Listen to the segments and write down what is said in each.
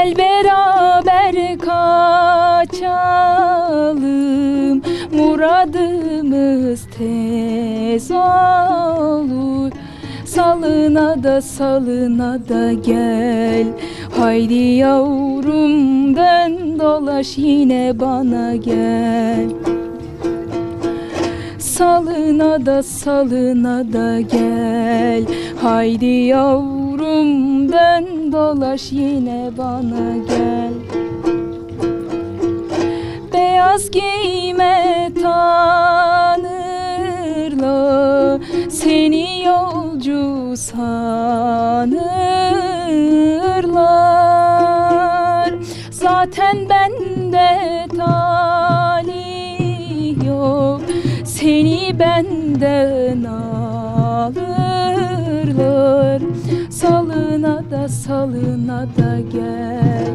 Gel beraber kaçalım, muradımız tez olur. Salına da gel, haydi yavrum dön dolaş yine bana gel. Salına da gel, haydi yavrum dön dolaş yine bana gel. Beyaz giyme tanırlar, seni yolcu sanırlar. Zaten bende talih yok, seni benden alırlar. Salına da gel,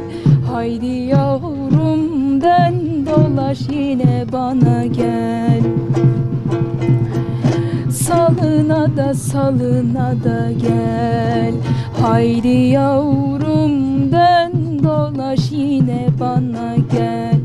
haydi yavrum dön dolaş yine bana gel. Salına da gel, haydi yavrum dön dolaş yine bana gel.